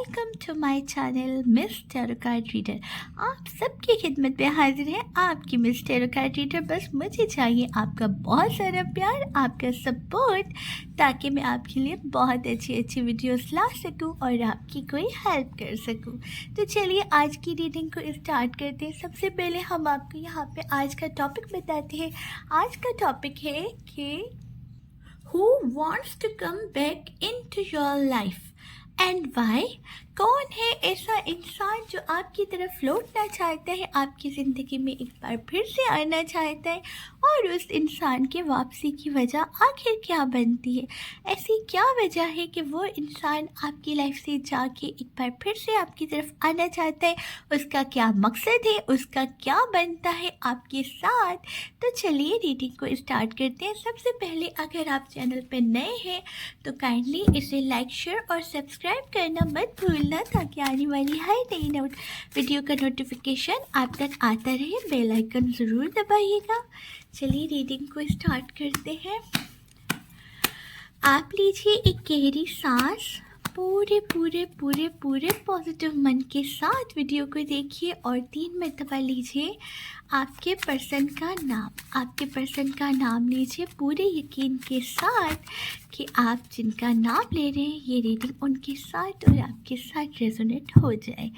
Welcome to my channel miss tarot card reader. आप सबकी खिदमत में हाजिर है आपकी मिस टैरो कार्ड रीडर। बस मुझे चाहिए आपका बहुत सारा प्यार, आपका सपोर्ट, ताकि मैं आपके लिए बहुत अच्छी अच्छी वीडियोस ला सकूं और आपकी कोई हेल्प कर सकूं। तो चलिए आज की रीडिंग को स्टार्ट करते हैं। सबसे पहले हम आपको यहाँ पे आज का टॉपिक बताते हैं। आज का टॉपिक है कि Who wants to come back into your life and why? कौन है ऐसा इंसान जो आपकी तरफ लौटना चाहता है, आपकी ज़िंदगी में एक बार फिर से आना चाहता है, और उस इंसान के वापसी की वजह आखिर क्या बनती है? ऐसी क्या वजह है कि वो इंसान आपकी लाइफ से जाके एक बार फिर से आपकी तरफ आना चाहता है? उसका क्या मकसद है? उसका क्या बनता है आपके साथ? तो चलिए रीडिंग को स्टार्ट करते हैं। सबसे पहले अगर आप चैनल पर नए हैं तो काइंडली इसे लाइक, शेयर और सब्सक्राइब करना मत भूलना, ताकि आने वाली हर नई वीडियो का नोटिफिकेशन आप तक आता रहे। बेल आइकन ज़रूर दबाइएगा। चलिए रीडिंग को स्टार्ट करते हैं। आप लीजिए एक गहरी सांस। पूरे पूरे पूरे पूरे पॉजिटिव मन के साथ वीडियो को देखिए और 3 मरतबा लीजिए आपके पर्सन का नाम। आपके पर्सन का नाम लीजिए पूरे यकीन के साथ कि आप जिनका नाम ले रहे हैं ये रीडिंग उनके साथ और आपके साथ रेजोनेट हो जाए।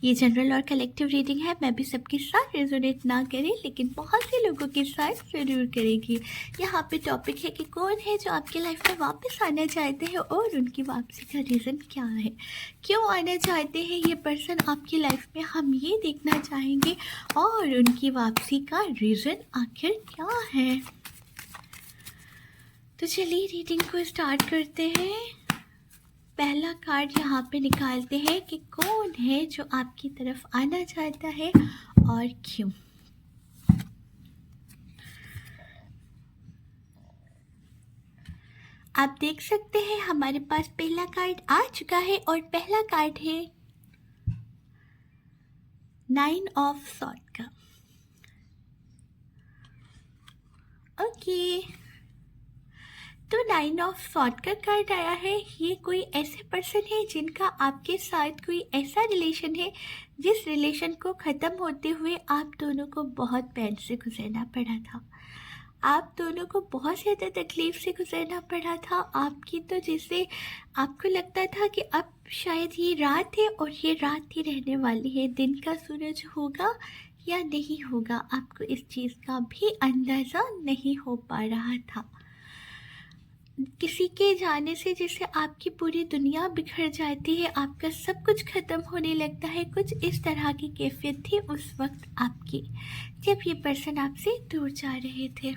ये जनरल और कलेक्टिव रीडिंग है। मैं भी सबके साथ रेजोनेट ना करें, लेकिन बहुत से लोगों के साथ ज़रूर करेगी। यहाँ पे टॉपिक है कि कौन है जो आपकी लाइफ में वापस आना चाहते हैं और उनकी वापसी का रीज़न क्या है, क्यों आना चाहते हैं ये पर्सन आपकी लाइफ में, हम ये देखना चाहेंगे, और उनकी वापसी का रीज़न आखिर क्या है। तो चलिए रीडिंग को स्टार्ट करते हैं। पहला कार्ड यहाँ पे निकालते हैं कि कौन है जो आपकी तरफ आना चाहता है और क्यों। आप देख सकते हैं हमारे पास पहला कार्ड आ चुका है और पहला कार्ड है 9 ऑफ सॉर्ड का। ओके, तो 9 ऑफ सॉर्ड का कार्ड आया है। ये कोई ऐसे पर्सन है जिनका आपके साथ कोई ऐसा रिलेशन है जिस रिलेशन को ख़त्म होते हुए आप दोनों को बहुत पेन से गुजरना पड़ा था। आप दोनों को बहुत ज़्यादा तकलीफ़ से गुजरना पड़ा था। आपकी तो जैसे आपको लगता था कि अब शायद ये रात है और ये रात ही रहने वाली है, दिन का सूरज होगा या नहीं होगा, आपको इस चीज़ का भी अंदाज़ा नहीं हो पा रहा था। किसी के जाने से जैसे आपकी पूरी दुनिया बिखर जाती है, आपका सब कुछ ख़त्म होने लगता है। कुछ इस तरह की कैफियत थी उस वक्त आपकी, जब ये पर्सन आपसे दूर जा रहे थे।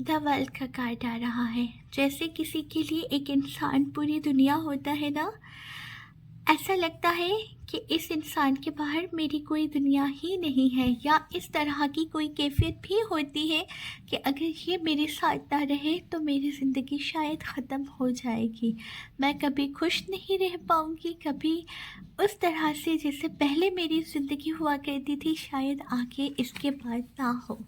द वर्ल्ड का कार्ड आ रहा है। जैसे किसी के लिए एक इंसान पूरी दुनिया होता है ना, ऐसा लगता है कि इस इंसान के बाहर मेरी कोई दुनिया ही नहीं है, या इस तरह की कोई कैफियत भी होती है कि अगर ये मेरे साथ ना रहे तो मेरी ज़िंदगी शायद ख़त्म हो जाएगी। मैं कभी खुश नहीं रह पाऊँगी, कभी उस तरह से जैसे पहले मेरी ज़िंदगी हुआ करती थी, शायद आगे इसके बाद ना हो।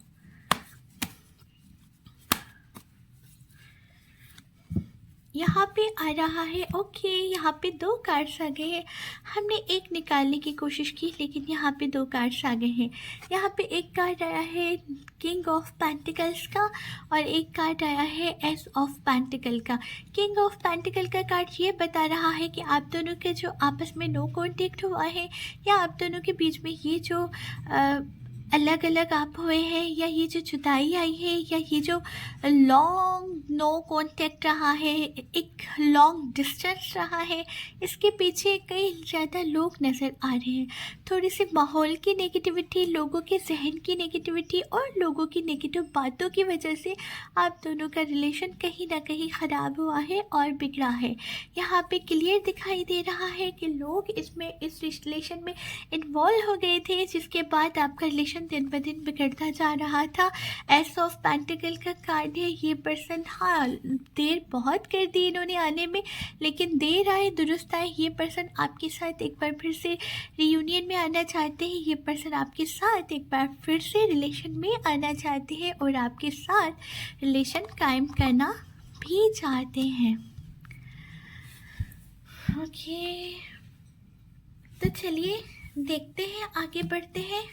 यहाँ पे आ रहा है। ओके, यहाँ पे 2 कार्ड्स आ गए हैं। हमने एक निकालने की कोशिश की लेकिन यहाँ पे 2 कार्ड्स आ गए हैं। यहाँ पे एक कार्ड आया है किंग ऑफ पेंटिकल्स का और एक कार्ड आया है एस ऑफ पेंटिकल का। किंग ऑफ पेंटिकल का कार्ड ये बता रहा है कि आप दोनों के जो आपस में नो कॉन्टेक्ट हुआ है, या आप दोनों के बीच में ये जो अलग अलग आप हुए हैं, या ये जो जुदाई आई है, या ये जो लॉन्ग नो कॉन्टेक्ट रहा है, एक लॉन्ग डिस्टेंस रहा है, इसके पीछे कई ज़्यादा लोग नज़र आ रहे हैं। थोड़ी सी माहौल की नेगेटिविटी, लोगों के जहन की नेगेटिविटी और लोगों की नेगेटिव बातों की वजह से आप दोनों का रिलेशन कहीं ना कहीं ख़राब हुआ है और बिगड़ा है। यहाँ पे क्लियर दिखाई दे रहा है कि लोग इस रिलेशन में इन्वॉल्व हो गए थे, जिसके बाद आपका रिलेशन दिन ब दिन बिगड़ता जा रहा था। एस ऑफ पेंटिकल का कार्ड है। ये पर्सन, हाँ, देर बहुत कर दी इन्होंने आने में, लेकिन देर आए दुरुस्त आए। ये पर्सन आपके साथ एक बार फिर से रियूनियन में आना चाहते हैं। ये पर्सन आपके साथ एक बार फिर से रिलेशन में आना चाहते हैं और आपके साथ रिलेशन कायम करना भी चाहते हैं। ओके, तो चलिए देखते हैं, आगे बढ़ते हैं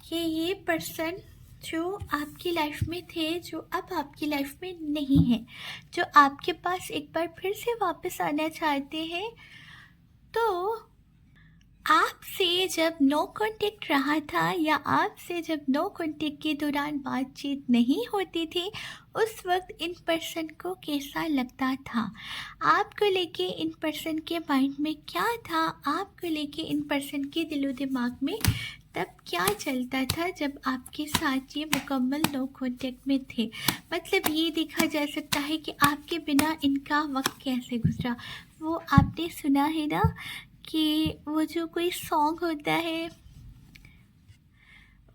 कि ये पर्सन जो आपकी लाइफ में थे, जो अब आपकी लाइफ में नहीं है, जो आपके पास एक बार फिर से वापस आना चाहते हैं, तो आपसे जब नो कांटेक्ट रहा था या आपसे जब नो कांटेक्ट के दौरान बातचीत नहीं होती थी, उस वक्त इन पर्सन को कैसा लगता था, आपको लेके इन पर्सन के माइंड में क्या था, आपको लेके इन पर्सन के दिलो दिमाग में तब क्या चलता था जब आपके साथ ये मुकम्मल नो कांटेक्ट में थे। मतलब ये देखा जा सकता है कि आपके बिना इनका वक्त कैसे गुजरा। वो आपने सुना है ना कि वो जो कोई सॉन्ग होता है,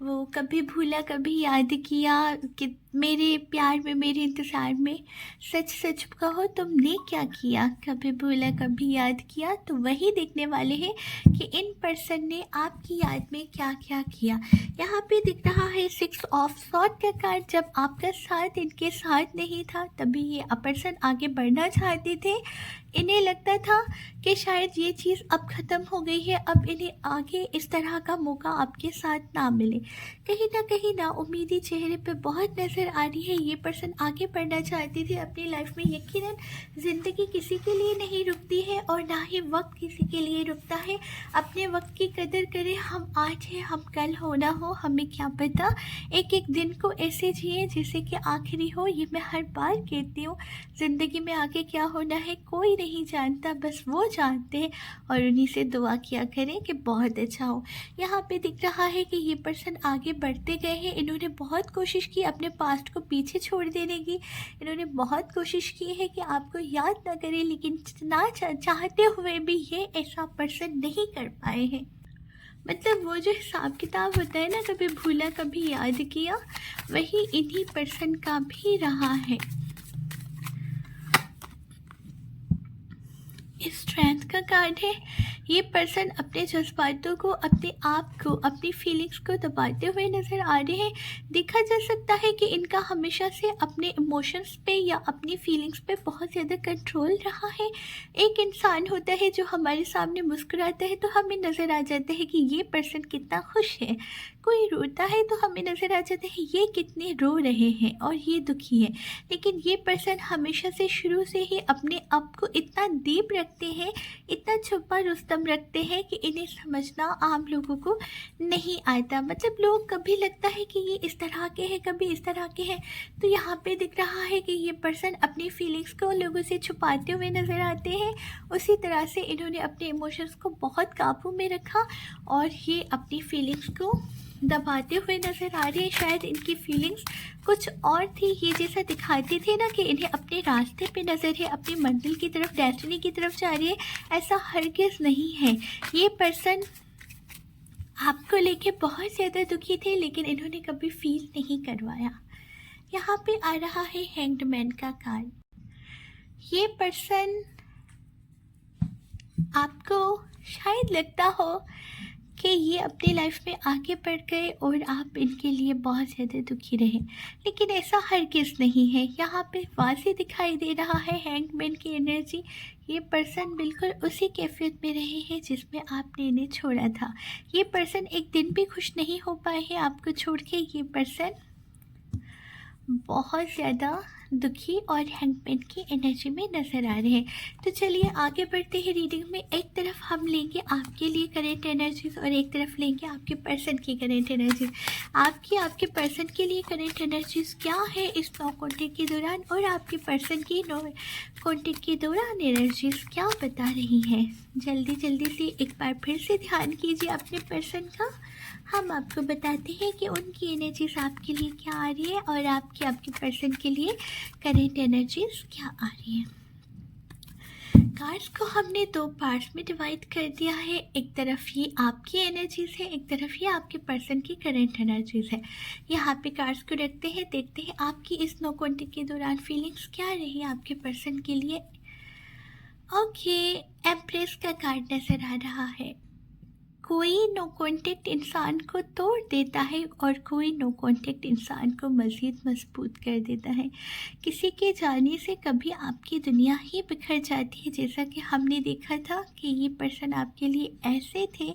वो कभी भूला कभी याद किया, कि मेरे प्यार में मेरे इंतज़ार में, सच सच कहो तुमने क्या किया, कभी भूला कभी याद किया। तो वही देखने वाले हैं कि इन पर्सन ने आपकी याद में क्या क्या किया। यहाँ पे दिख रहा है 6 ऑफ सॉर्ड का कार्ड। जब आपका साथ इनके साथ नहीं था, तभी ये पर्सन आगे बढ़ना चाहते थे। इन्हें लगता था कि शायद ये चीज़ अब ख़त्म हो गई है, अब इन्हें आगे इस तरह का मौका आपके साथ ना मिले। कहीं ना उम्मीदी चेहरे पे बहुत नज़र आ रही है। ये पर्सन आगे बढ़ना चाहती थी अपनी लाइफ में। यकीनन ज़िंदगी किसी के लिए नहीं रुकती है और ना ही वक्त किसी के लिए रुकता है। अपने वक्त की कदर करें। हम आज हैं, हम कल हो ना हो हमें क्या पता। एक एक दिन को ऐसे जिए जैसे कि आखिरी हो। ये मैं हर बार कहती हूँ, ज़िंदगी में आगे क्या होना है कोई नहीं जानता, बस वो जानते हैं, और उन्हीं से दुआ किया करें कि बहुत अच्छा हो। यहाँ पे दिख रहा है कि ये पर्सन आगे बढ़ते गए हैं। इन्होंने बहुत कोशिश की अपने पास्ट को पीछे छोड़ देने की। इन्होंने बहुत कोशिश की है कि आपको याद ना करें, लेकिन ना चाहते हुए भी ये ऐसा पर्सन नहीं कर पाए हैं। मतलब वो जो हिसाब किताब होता है ना, कभी भूला कभी याद किया, वही इन्हीं पर्सन का भी रहा है। स्ट्रेंथ का कार्ड है। ये पर्सन अपने जज्बातों को, अपने आप को, अपनी फीलिंग्स को दबाते हुए नज़र आ रहे हैं। देखा जा सकता है कि इनका हमेशा से अपने इमोशंस पे या अपनी फीलिंग्स पे बहुत ज़्यादा कंट्रोल रहा है। एक इंसान होता है जो हमारे सामने मुस्कुराता है तो हमें नज़र आ जाता है कि ये पर्सन कितना खुश है। कोई रोता है तो हमें नज़र आ जाता है ये कितने रो रहे हैं और ये दुखी है। लेकिन ये पर्सन हमेशा से शुरू से ही अपने आप को इतना डीप रखते हैं, इतना छुपा रुस्तम रखते हैं कि इन्हें समझना आम लोगों को नहीं आता। मतलब लोग कभी लगता है कि ये इस तरह के हैं, कभी इस तरह के हैं। तो यहाँ पे दिख रहा है कि ये पर्सन अपनी फीलिंग्स को लोगों से छुपाते हुए नज़र आते हैं। उसी तरह से इन्होंने अपने इमोशंस को बहुत काबू में रखा और ये अपनी फीलिंग्स को दबाते हुए नज़र आ रहे हैं। शायद इनकी फीलिंग्स कुछ और थी। ये जैसा दिखाते थे ना कि इन्हें अपने रास्ते पे नज़र है, अपनी मंजिल की तरफ, डेस्टिनी की तरफ जा रही है, ऐसा हरगिज़ नहीं है। ये पर्सन आपको लेके बहुत ज़्यादा दुखी थे, लेकिन इन्होंने कभी फील नहीं करवाया। यहाँ पे आ रहा है हैंग्ड मैन का कार्ड। ये पर्सन आपको शायद लगता हो कि ये अपनी लाइफ में आगे बढ़ गए और आप इनके लिए बहुत ज़्यादा दुखी रहे, लेकिन ऐसा हरगिज़ नहीं है। यहाँ पे वाज़े दिखाई दे रहा है हैंगमैन की एनर्जी। ये पर्सन बिल्कुल उसी कैफियत में रहे हैं जिसमें आपने इन्हें छोड़ा था। ये पर्सन एक दिन भी खुश नहीं हो पाए हैं आपको छोड़ के। ये पर्सन बहुत ज़्यादा दुखी और हैंगमैन की एनर्जी में नज़र आ रहे हैं। तो चलिए आगे बढ़ते हैं रीडिंग में। एक तरफ हम लेंगे आपके लिए करेंट एनर्जीज और एक तरफ लेंगे आपके पर्सन की करेंट एनर्जीज। आपके पर्सन के लिए करेंट एनर्जीज क्या है इस नो कॉन्टेक्ट के दौरान, और आपके पर्सन की नो कॉन्टेक्ट के दौरान एनर्जीज क्या बता रही हैं। जल्दी से एक बार फिर से ध्यान कीजिए अपने पर्सन का। हम आपको बताते हैं कि उनकी एनर्जीज आपके लिए क्या आ रही है और आपके पर्सन के लिए करेंट एनर्जीज क्या आ रही है। कार्ड्स को हमने 2 पार्ट्स में डिवाइड कर दिया है। एक तरफ ये आपकी एनर्जीज है, एक तरफ ये आपके पर्सन की करेंट एनर्जीज है। यहाँ पे कार्ड्स को रखते हैं, देखते हैं आपकी इस नो कॉन्टेक्ट के दौरान फीलिंग्स क्या रही आपके पर्सन के लिए। ओके, एम्प्रेस का कार्ड नज़र आ रहा है। कोई नो कांटेक्ट इंसान को तोड़ देता है और कोई नो कांटेक्ट इंसान को मज़ीद मजबूत कर देता है। किसी के जाने से कभी आपकी दुनिया ही बिखर जाती है, जैसा कि हमने देखा था कि ये पर्सन आपके लिए ऐसे थे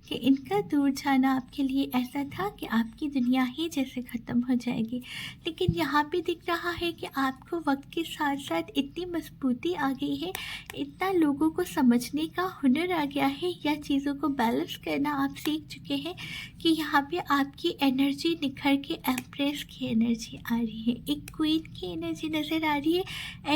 कि इनका दूर जाना आपके लिए ऐसा था कि आपकी दुनिया ही जैसे ख़त्म हो जाएगी। लेकिन यहाँ पे दिख रहा है कि आपको वक्त के साथ साथ इतनी मजबूती आ गई है, इतना लोगों को समझने का हुनर आ गया है, या चीज़ों को बैलेंस करना आप सीख चुके हैं कि यहाँ पे आपकी एनर्जी निखर के एम्प्रेस की एनर्जी आ रही है, एक क्वीन की एनर्जी नज़र आ रही है।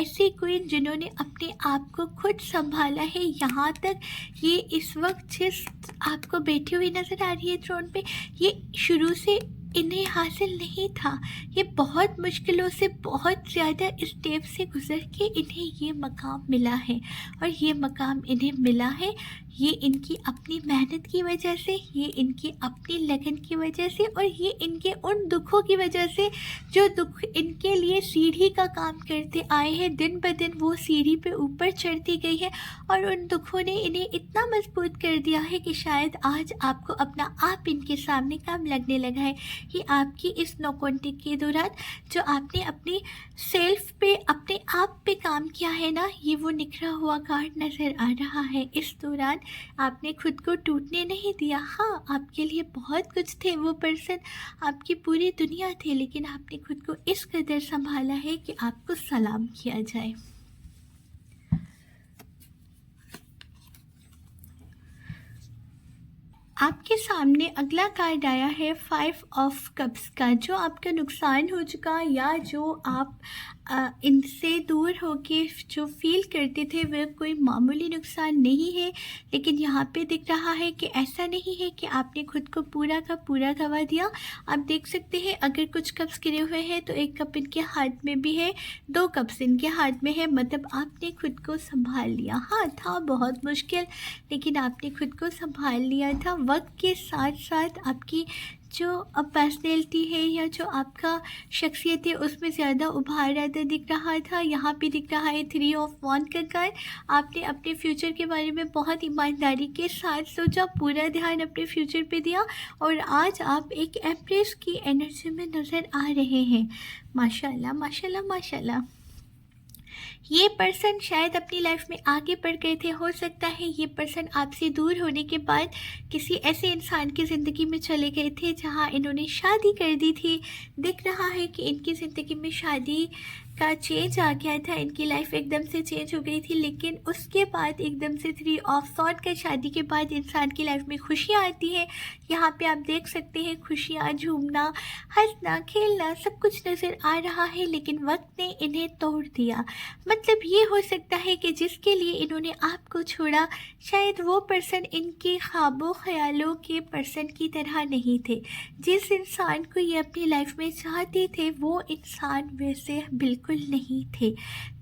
ऐसी क्वीन जिन्होंने अपने आप को खुद संभाला है, यहाँ तक ये इस वक्त जिस आपको बैठी हुई नज़र आ रही है थ्रोन पे, ये शुरू से इन्हें हासिल नहीं था। ये बहुत मुश्किलों से, बहुत ज़्यादा स्टेप से गुज़र के इन्हें ये मकाम मिला है, और ये मकाम इन्हें मिला है ये इनकी अपनी मेहनत की वजह से, ये इनकी अपनी लगन की वजह से, और ये इनके उन दुखों की वजह से जो दुख इनके लिए सीढ़ी का काम करते आए हैं। दिन ब दिन वो सीढ़ी पे ऊपर चढ़ती गई है, और उन दुखों ने इन्हें इतना मजबूत कर दिया है कि शायद आज आपको अपना आप इनके सामने काम लगने लगा है। कि आपकी इस नो कांटेक्ट के दौरान जो आपने अपनी सेल्फ पे, अपने आप पे काम किया है ना, ये वो निखरा हुआ कार्ड नज़र आ रहा है। इस दौरान आपने खुद को टूटने नहीं दिया। हाँ, आपके लिए बहुत कुछ थे, वो पर्सन आपकी पूरी दुनिया थे, लेकिन आपने खुद को इस कदर संभाला है कि आपको सलाम किया जाए। आपके सामने अगला कार्ड आया है 5 ऑफ कप्स का, जो आपका नुकसान हो चुका या जो आप इनसे दूर होके जो फील करते थे वह कोई मामूली नुकसान नहीं है। लेकिन यहाँ पे दिख रहा है कि ऐसा नहीं है कि आपने खुद को पूरा का पूरा गवा दिया। आप देख सकते हैं अगर कुछ कप्स गिरे हुए हैं तो एक कप इनके हाथ में भी है, 2 कप्स इनके हाथ में है, मतलब आपने खुद को संभाल लिया। हाँ, था बहुत मुश्किल, लेकिन आपने खुद को संभाल लिया था। वक्त के साथ साथ आपकी जो पर्सनैलिटी है या जो आपका शख्सियत है उसमें ज़्यादा उभार आता दिख रहा था। यहाँ पे दिख रहा है 3 ऑफ वांड का कार्ड। आपने अपने फ्यूचर के बारे में बहुत ईमानदारी के साथ सोचा, पूरा ध्यान अपने फ्यूचर पे दिया, और आज आप एक एम्प्रेस की एनर्जी में नज़र आ रहे हैं। माशाल्लाह माशाल्लाह माशाल्लाह। ये पर्सन शायद अपनी लाइफ में आगे बढ़ गए थे। हो सकता है ये पर्सन आपसे दूर होने के बाद किसी ऐसे इंसान की ज़िंदगी में चले गए थे जहां इन्होंने शादी कर दी थी। दिख रहा है कि इनकी ज़िंदगी में शादी का चेंज आ गया था, इनकी लाइफ एकदम से चेंज हो गई थी, लेकिन उसके बाद एकदम से 3 ऑफ सॉर्ड का शादी के बाद इंसान की लाइफ में खुशियाँ आती हैं। यहाँ पे आप देख सकते हैं खुशियाँ, झूमना, हंसना, खेलना सब कुछ नज़र आ रहा है, लेकिन वक्त ने इन्हें तोड़ दिया। मतलब ये हो सकता है कि जिसके लिए इन्होंने आपको छोड़ा, शायद वो पर्सन इनके ख्वाबों ख्यालों के पर्सन की तरह नहीं थे। जिस इंसान को ये अपनी लाइफ में चाहते थे वो इंसान वैसे बिल्कुल नहीं थे।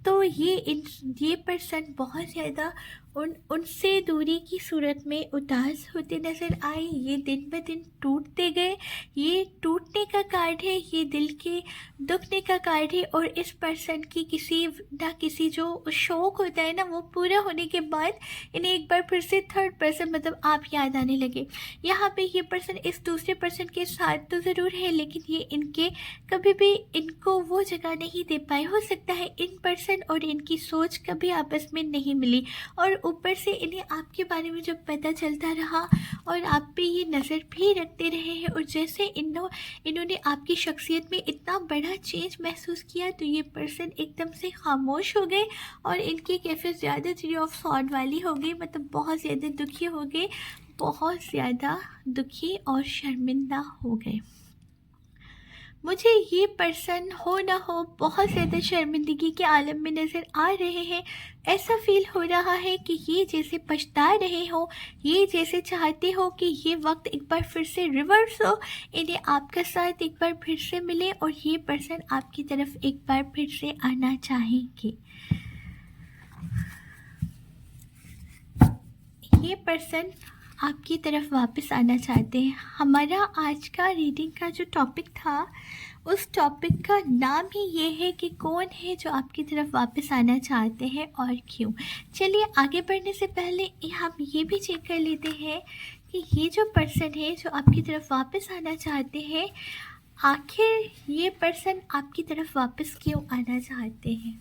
तो ये पर्सन बहुत ज़्यादा उनसे दूरी की सूरत में उदास होते नज़र आए। ये दिन ब दिन टूटते गए। ये टूटने का कार्ड है, ये दिल के दुखने का कार्ड है, और इस पर्सन की किसी ना किसी जो शौक़ होता है ना, वो पूरा होने के बाद इन्हें एक बार फिर से थर्ड पर्सन मतलब आप याद आने लगे। यहाँ पे ये पर्सन इस दूसरे पर्सन के साथ तो ज़रूर है, लेकिन ये इनके कभी भी इनको वो जगह नहीं दे पाए। हो सकता है इन पर्सन और इनकी सोच कभी आपस में नहीं मिली, और ऊपर से इन्हें आपके बारे में जब पता चलता रहा और आप पे ये नज़र भी रखते रहे हैं, और जैसे इन्होंने आपकी शख्सियत में इतना बड़ा चेंज महसूस किया, तो ये पर्सन एकदम से खामोश हो गए और इनकी कैफियत ज़्यादा 3 ऑफ सॉर्ड वाली हो गई। मतलब बहुत ज़्यादा दुखी हो गए, बहुत ज़्यादा दुखी और शर्मिंदा हो गए। मुझे ये पर्सन हो ना हो बहुत ज़्यादा शर्मिंदगी के आलम में नज़र आ रहे हैं। ऐसा फील हो रहा है कि ये जैसे पछता रहे हो, ये जैसे चाहते हो कि ये वक्त एक बार फिर से रिवर्स हो, इन्हें आपका साथ एक बार फिर से मिले, और ये पर्सन आपकी तरफ एक बार फिर से आना चाहेंगे। ये पर्सन आपकी तरफ वापस आना चाहते हैं। हमारा आज का रीडिंग का जो टॉपिक था, उस टॉपिक का नाम ही ये है कि कौन है जो आपकी तरफ वापस आना चाहते हैं और क्यों। चलिए आगे बढ़ने से पहले हम ये भी चेक कर लेते हैं कि ये जो पर्सन है जो आपकी तरफ वापस आना चाहते हैं, आखिर ये पर्सन आपकी तरफ वापस क्यों आना चाहते हैं।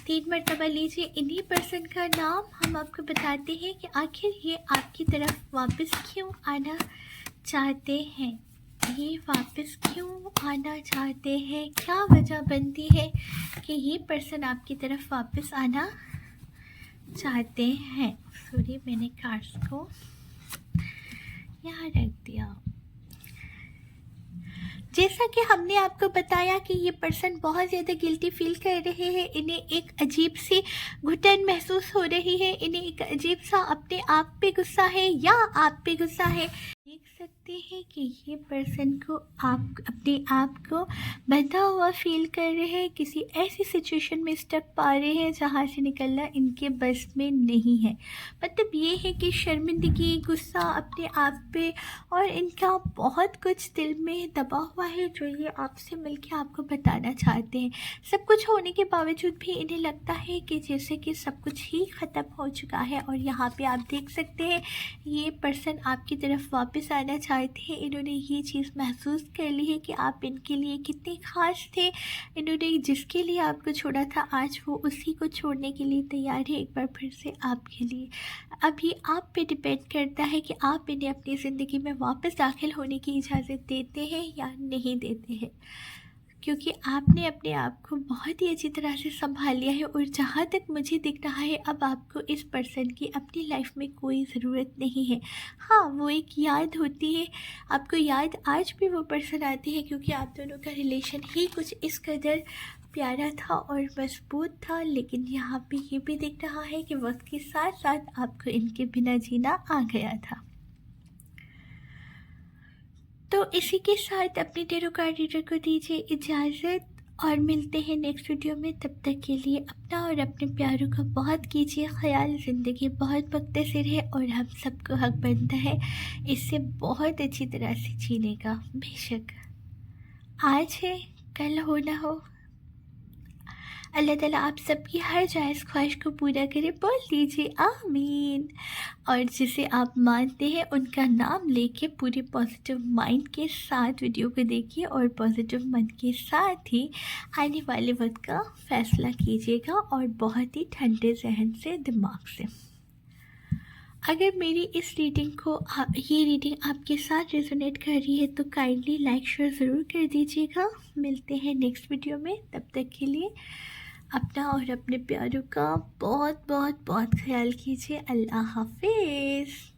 3 मरतबा लीजिए इन्हीं पर्सन का नाम, हम आपको बताते हैं कि आखिर ये आपकी तरफ वापस क्यों आना चाहते हैं। ये वापस क्यों आना चाहते हैं, क्या वजह बनती है कि ये पर्सन आपकी तरफ वापस आना चाहते हैं। सॉरी, मैंने कार्ड्स को यहाँ रख दिया। जैसा कि हमने आपको बताया कि ये पर्सन बहुत ज़्यादा गिल्टी फील कर रहे हैं, इन्हें एक अजीब सी घुटन महसूस हो रही है, इन्हें एक अजीब सा अपने आप पे गुस्सा है या आप पे गुस्सा है। देख सकते हैं कि ये पर्सन को आप अपने आप को बंधा हुआ फील कर रहे हैं, किसी ऐसी सिचुएशन में स्टक पा रहे हैं जहाँ से निकलना इनके बस में नहीं है। मतलब ये है कि शर्मिंदगी, गुस्सा अपने आप पे, और इनका बहुत कुछ दिल में दबा हुआ है जो ये आपसे मिलके आपको बताना चाहते हैं। सब कुछ होने के बावजूद भी इन्हें लगता है कि जैसे कि सब कुछ ही ख़त्म हो चुका है। और यहाँ पे आप देख सकते हैं ये पर्सन आपकी तरफ वापस आना चाहते हैं। इन्होंने ये चीज़ महसूस कर ली है कि आप इनके लिए कितने ख़ास थे। इन्होंने जिसके लिए आपको छोड़ा था आज वो उसी को छोड़ने के लिए तैयार है, एक बार फिर से आपके लिए। अब ये आप पे डिपेंड करता है कि आप इन्हें अपनी ज़िंदगी में वापस दाखिल होने की इजाज़त देते हैं या नहीं देते हैं, क्योंकि आपने अपने आप को बहुत ही अच्छी तरह से संभाल लिया है। और जहाँ तक मुझे दिख रहा है अब आपको इस पर्सन की अपनी लाइफ में कोई ज़रूरत नहीं है। हाँ, वो एक याद होती है, आपको याद आज भी वो पर्सन आती है, क्योंकि आप दोनों का रिलेशन ही कुछ इस कदर प्यारा था और मजबूत था। लेकिन यहाँ पे ये भी दिख रहा है कि वक्त के साथ साथ आपको इनके बिना जीना आ गया था। तो इसी के साथ अपने टेरो कार्ड रीडर को दीजिए इजाज़त और मिलते हैं नेक्स्ट वीडियो में। तब तक के लिए अपना और अपने प्यारों का बहुत कीजिए ख्याल। ज़िंदगी बहुत मुख्तसर है और हम सबको हक बनता है इससे बहुत अच्छी तरह से जीने का। बेशक आज है, कल हो ना हो, अल्लाह ताला आप सबकी हर जायज़ ख्वाहिश को पूरा करे। बोल दीजिए आमीन। और जिसे आप मानते हैं उनका नाम लेके पूरे पॉजिटिव माइंड के साथ वीडियो को देखिए और पॉजिटिव मन के साथ ही आने वाले वक्त का फ़ैसला कीजिएगा और बहुत ही ठंडे जहन से, दिमाग से। अगर मेरी इस रीडिंग को ये रीडिंग आपके साथ रेजोनेट कर रही है तो काइंडली लाइक शेयर ज़रूर कर दीजिएगा। मिलते हैं नेक्स्ट वीडियो में, तब तक के लिए अपना और अपने प्यारों का बहुत बहुत बहुत ख्याल कीजिए। अल्लाह हाफिज़।